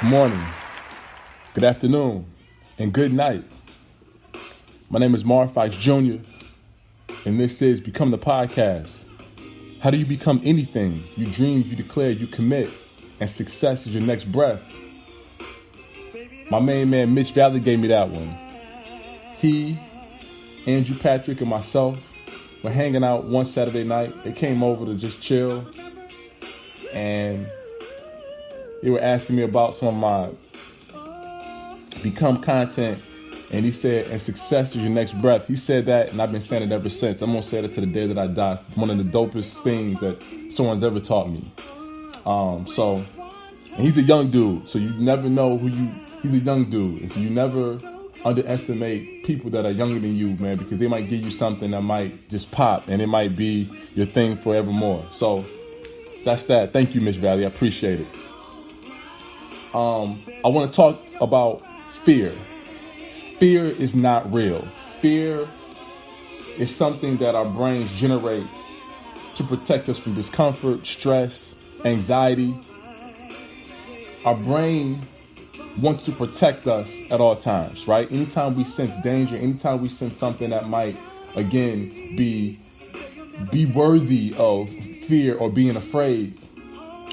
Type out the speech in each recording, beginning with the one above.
morning, good afternoon, and good night. My name is Marv Fikes Jr., and this is Become the Podcast. How do you become anything? You dream, you declare, you commit, and success is your next breath. My main man, Mitch Valley, gave me that one. He, Andrew Patrick, and myself were hanging out one Saturday night. They came over to just chill, and they were asking me about some of my Become content, and he said, and success is your next breath. He said that, and I've been saying it ever since. I'm going to say it to the day that I die. One of the dopest things that someone's ever taught me. And he's a young dude, so you never know he's a young dude. And so you never underestimate people that are younger than you, man, because they might give you something that might just pop, and it might be your thing forevermore. So that's that. Thank you, Mitch Valley. I appreciate it. I want to talk about fear. Fear is not real. Fear is something that our brains generate to protect us from discomfort, stress, anxiety. Our brain wants to protect us at all times, right? Anytime we sense danger, anytime we sense something that might, again, be worthy of fear or being afraid,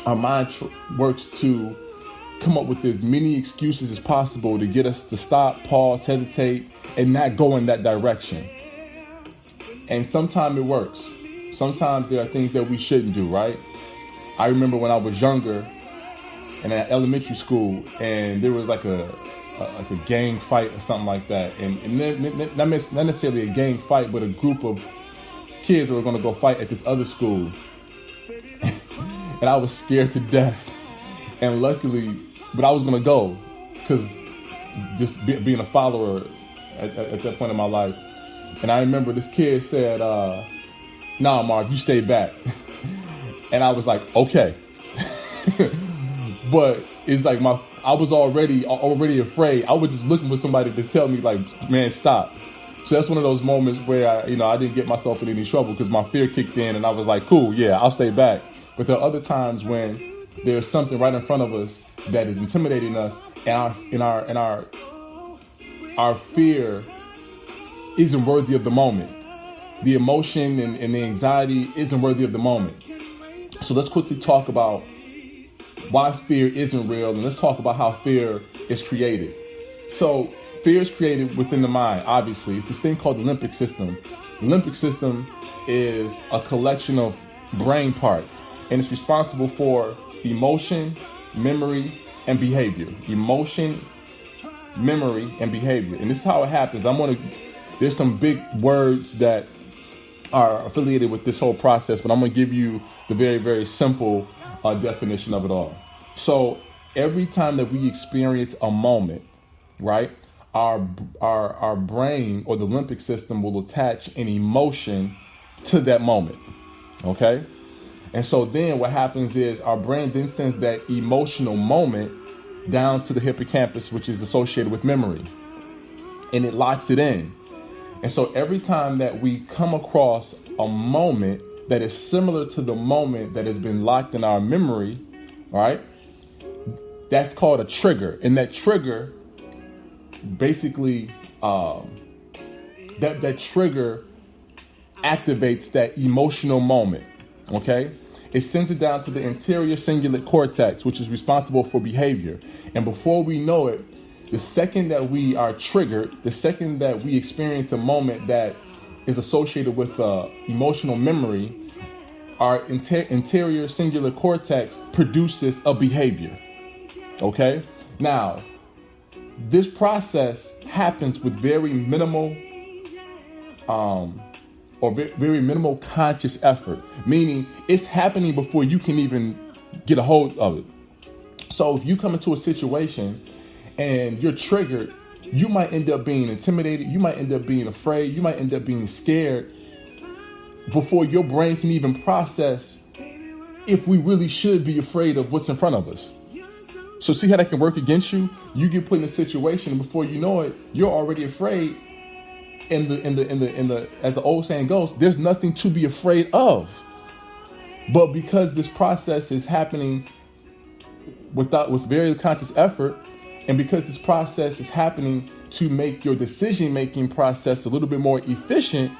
our mind works to come up with as many excuses as possible to get us to stop, pause, hesitate, and not go in that direction. And sometimes it works. Sometimes there are things that we shouldn't do, right? I remember when I was younger and at elementary school, and there was like a gang fight or something like that. And not necessarily a gang fight, but a group of kids that were going to go fight at this other school. And I was scared to death. And luckily, but I was going to go because just being a follower at that point in my life. And I remember this kid said, nah, Mark, you stay back. And I was like, okay. But it's like I was already afraid. I was just looking for somebody to tell me, like, man, stop. So that's one of those moments where I didn't get myself in any trouble because my fear kicked in, and I was like, cool, yeah, I'll stay back. But there are other times when there's something right in front of us that is intimidating us, and our fear isn't worthy of the moment. The emotion and the anxiety isn't worthy of the moment. So let's quickly talk about why fear isn't real, and let's talk about how fear is created. So fear is created within the mind, obviously. It's this thing called the limpic system. The limpic system is a collection of brain parts, and it's responsible for emotion, memory, and behavior. Emotion, memory, and behavior. And this is how it happens. There's some big words that are affiliated with this whole process, but I'm going to give you the very, very simple definition of it all. So every time that we experience a moment, right, our brain or the limbic system will attach an emotion to that moment. Okay? And so then what happens is our brain then sends that emotional moment down to the hippocampus, which is associated with memory, and it locks it in. And so every time that we come across a moment that is similar to the moment that has been locked in our memory, right, that's called a trigger. And that trigger basically, that trigger activates that emotional moment. Okay, it sends it down to the anterior cingulate cortex, which is responsible for behavior. And before we know it, the second that we are triggered, the second that we experience a moment that is associated with emotional memory, our anterior cingulate cortex produces a behavior. Okay, now this process happens with very minimal very minimal conscious effort, meaning it's happening before you can even get a hold of it. So if you come into a situation and you're triggered, you might end up being intimidated, you might end up being afraid, you might end up being scared before your brain can even process if we really should be afraid of what's in front of us. So see how that can work against you? You get put in a situation, and before you know it, you're already afraid. In the as the old saying goes, there's nothing to be afraid of. But because this process is happening with very conscious effort. And because this process is happening to make your decision-making process a little bit more efficient,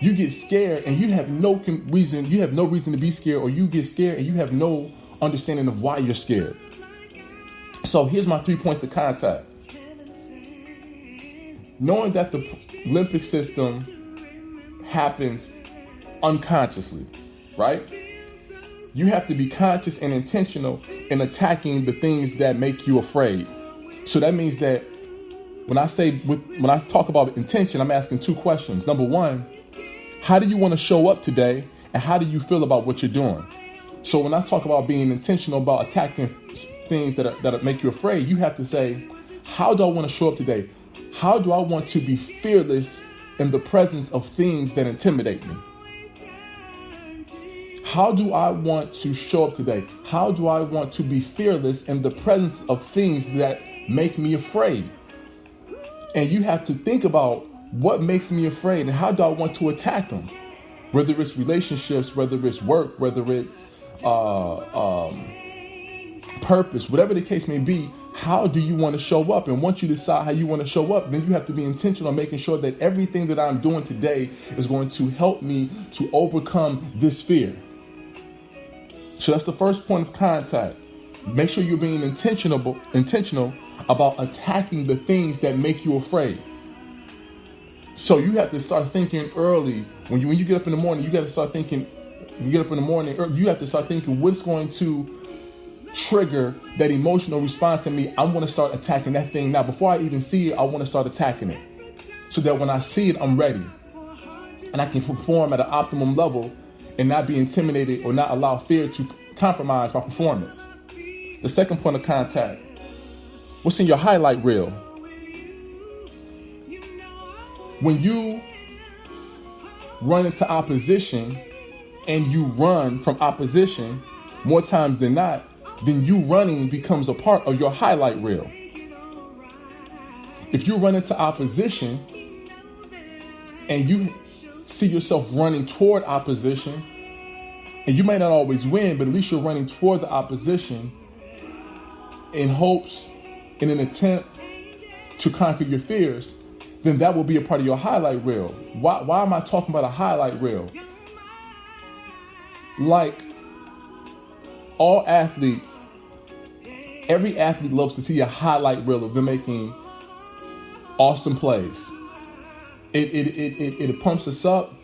you get scared and you have no reason to be scared, or you get scared and you have no understanding of why you're scared. So here's my 3 points of contact. Knowing that the limpic system happens unconsciously, right? You have to be conscious and intentional in attacking the things that make you afraid. So that means that when I talk about intention, I'm asking 2 questions. Number 1, how do you want to show up today, and how do you feel about what you're doing? So when I talk about being intentional about attacking things that make you afraid, you have to say, how do I want to show up today? How do I want to be fearless in the presence of things that intimidate me? How do I want to show up today? How do I want to be fearless in the presence of things that make me afraid? And you have to think about what makes me afraid and how do I want to attack them? Whether it's relationships, whether it's work, whether it's purpose, whatever the case may be, how do you want to show up? And once you decide how you want to show up, then you have to be intentional on making sure that everything that I'm doing today is going to help me to overcome this fear. So that's the first point of contact. Make sure you're being intentional about attacking the things that make you afraid. So you have to start thinking early. When you get up in the morning, you got to start thinking. You have to start thinking what's going to trigger that emotional response in me. I want to start attacking that thing now. Before I even see it, I want to start attacking it, so that when I see it, I'm ready and I can perform at an optimum level and not be intimidated or not allow fear to compromise my performance. The second point of contact: what's in your highlight reel? When you run into opposition and you run from opposition, more times than not, then you running becomes a part of your highlight reel. If you run into opposition and you see yourself running toward opposition, and you may not always win, but at least you're running toward the opposition in hopes, in an attempt to conquer your fears, then that will be a part of your highlight reel. Why am I talking about a highlight reel? Like all athletes, every athlete loves to see a highlight reel of them making awesome plays. It pumps us up.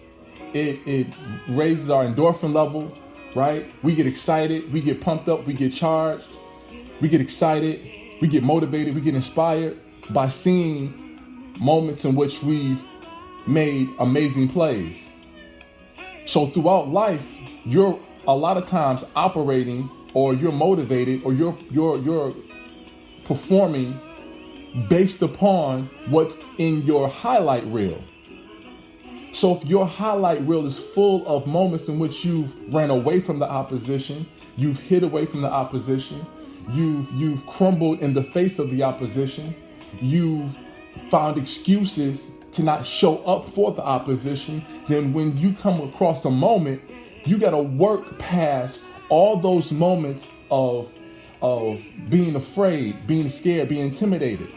It raises our endorphin level, right? We get excited. We get pumped up. We get charged. We get excited. We get motivated. We get inspired by seeing moments in which we've made amazing plays. So throughout life, you're a lot of times operating, or you're motivated, or you're performing based upon what's in your highlight reel. So if your highlight reel is full of moments in which you've ran away from the opposition, you've hid away from the opposition, you've crumbled in the face of the opposition, you've found excuses to not show up for the opposition, then when you come across a moment, you got to work past all those moments of being afraid, being scared, being intimidated.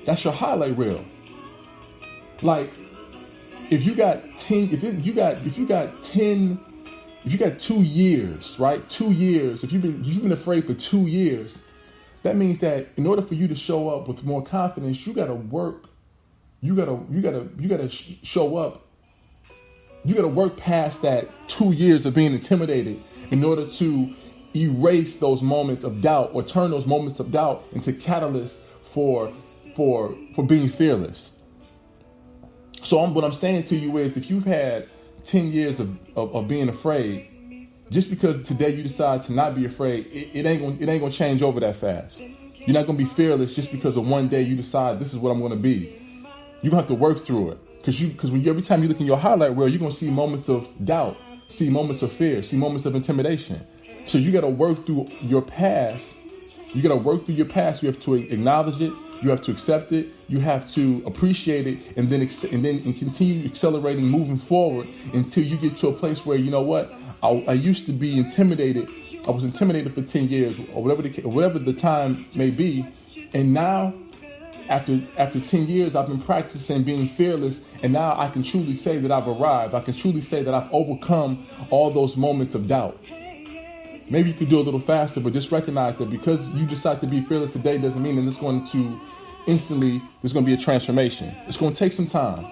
That's your highlight reel. Like if you got 2 years, right? 2 years. If you've been afraid for 2 years, that means that in order for you to show up with more confidence, you got to work. You got to show up. You got to work past that 2 years of being intimidated in order to erase those moments of doubt, or turn those moments of doubt into catalysts for being fearless. So what I'm saying to you is, if you've had 10 years of being afraid, just because today you decide to not be afraid, it ain't gonna change over that fast. You're not gonna be fearless just because of one day you decide this is what I'm gonna be. You're gonna have to work through it. Because every time you look in your highlight reel, you're going to see moments of doubt, see moments of fear, see moments of intimidation. So you got to work through your past. You have to acknowledge it. You have to accept it. You have to appreciate it, and then continue accelerating, moving forward until you get to a place where, you know what, I used to be intimidated I was intimidated for 10 years or whatever the time may be. And now, after 10 years, I've been practicing being fearless. And now I can truly say that I've arrived. I can truly say that I've overcome all those moments of doubt. Maybe you could do a little faster, but just recognize that because you decide to be fearless today doesn't mean that it's going to instantly, there's going to be a transformation. It's going to take some time.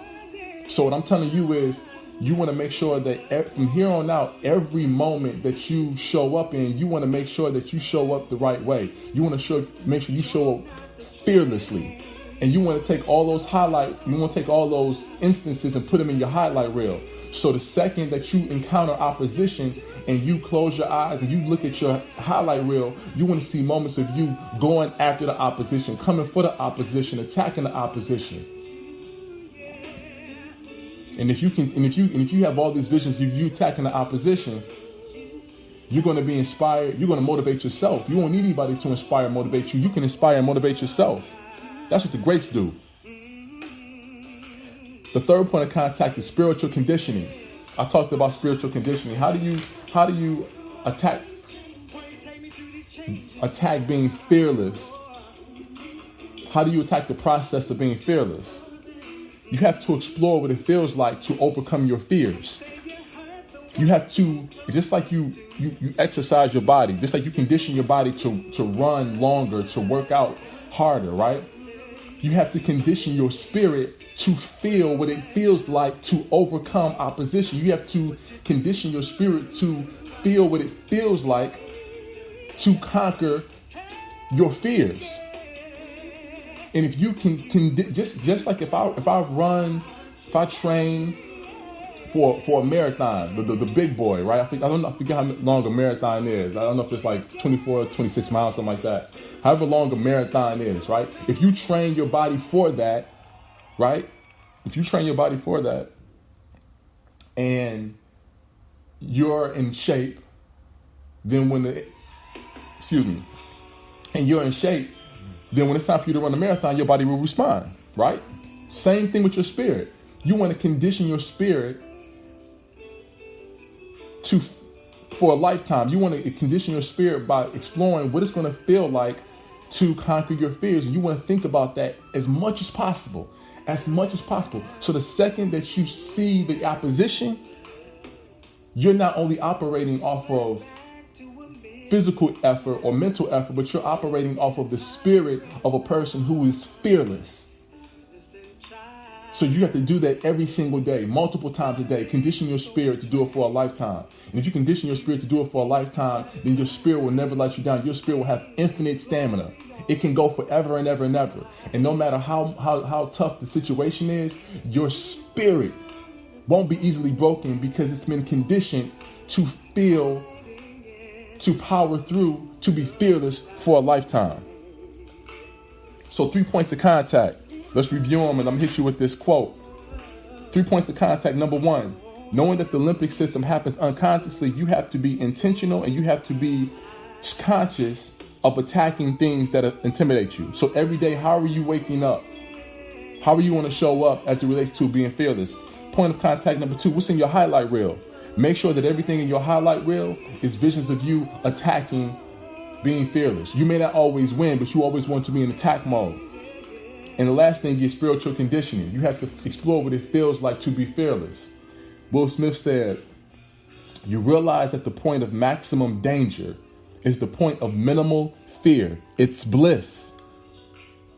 So what I'm telling you is, you want to make sure that from here on out, every moment that you show up in, you want to make sure that you show up the right way. You want to make sure you show up fearlessly. And you want to take all those instances and put them in your highlight reel. So the second that you encounter opposition and you close your eyes and you look at your highlight reel, you want to see moments of you going after the opposition, coming for the opposition, attacking the opposition. And if you have all these visions of you attacking the opposition, you're going to be inspired. You're going to motivate yourself. You won't need anybody to inspire and motivate you. You can inspire and motivate yourself. That's what the greats do. The third point of contact is spiritual conditioning. I talked about spiritual conditioning. How do you attack being fearless? How do you attack the process of being fearless? You have to explore what it feels like to overcome your fears. You have to, just like you exercise your body, just like you condition your body to run longer, to work out harder, right? You have to condition your spirit to feel what it feels like to overcome opposition. You have to condition your spirit to feel what it feels like to conquer your fears. And if you can just like if I train for a marathon, the big boy, right? I forget how long a marathon is. I don't know if it's like 24, 26 miles, something like that. However long a marathon is, right? If you train your body for that, right? If you train your body for that and you're in shape, then then when it's time for you to run a marathon, your body will respond, right? Same thing with your spirit. You want to condition your spirit for a lifetime. You want to condition your spirit by exploring what it's going to feel like to conquer your fears. And you want to think about that as much as possible. So the second that you see the opposition, you're not only operating off of physical effort or mental effort, but you're operating off of the spirit of a person who is fearless. So you have to do that every single day, multiple times a day. Condition your spirit to do it for a lifetime. And if you condition your spirit to do it for a lifetime, then your spirit will never let you down. Your spirit will have infinite stamina. It can go forever and ever and ever. And no matter how tough the situation is, your spirit won't be easily broken because it's been conditioned to feel, to power through, to be fearless for a lifetime. So 3 points of contact. Let's review them, and I'm going to hit you with this quote. 3 points of contact. Number 1, knowing that the limpic system happens unconsciously, you have to be intentional and you have to be conscious of attacking things that intimidate you. So every day, how are you waking up? How are you going to show up as it relates to being fearless? Point of contact number 2, what's in your highlight reel? Make sure that everything in your highlight reel is visions of you attacking being fearless. You may not always win, but you always want to be in attack mode. And the last thing is spiritual conditioning. You have to explore what it feels like to be fearless. Will Smith said, you realize that the point of maximum danger is the point of minimal fear. It's bliss.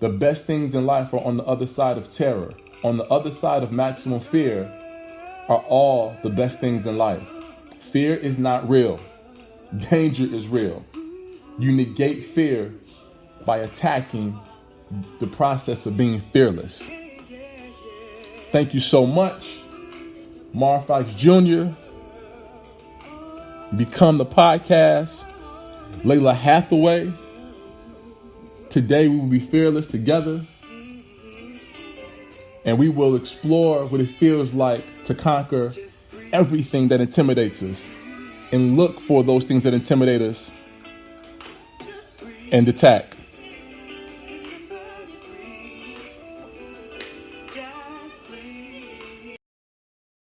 The best things in life are on the other side of terror. On the other side of maximum fear are all the best things in life. Fear is not real. Danger is real. You negate fear by attacking the process of being fearless. Thank you so much. Mar Fox Jr. Become the Podcast. Layla Hathaway. Today we will be fearless together. And we will explore what it feels like to conquer everything that intimidates us. And look for those things that intimidate us and attack.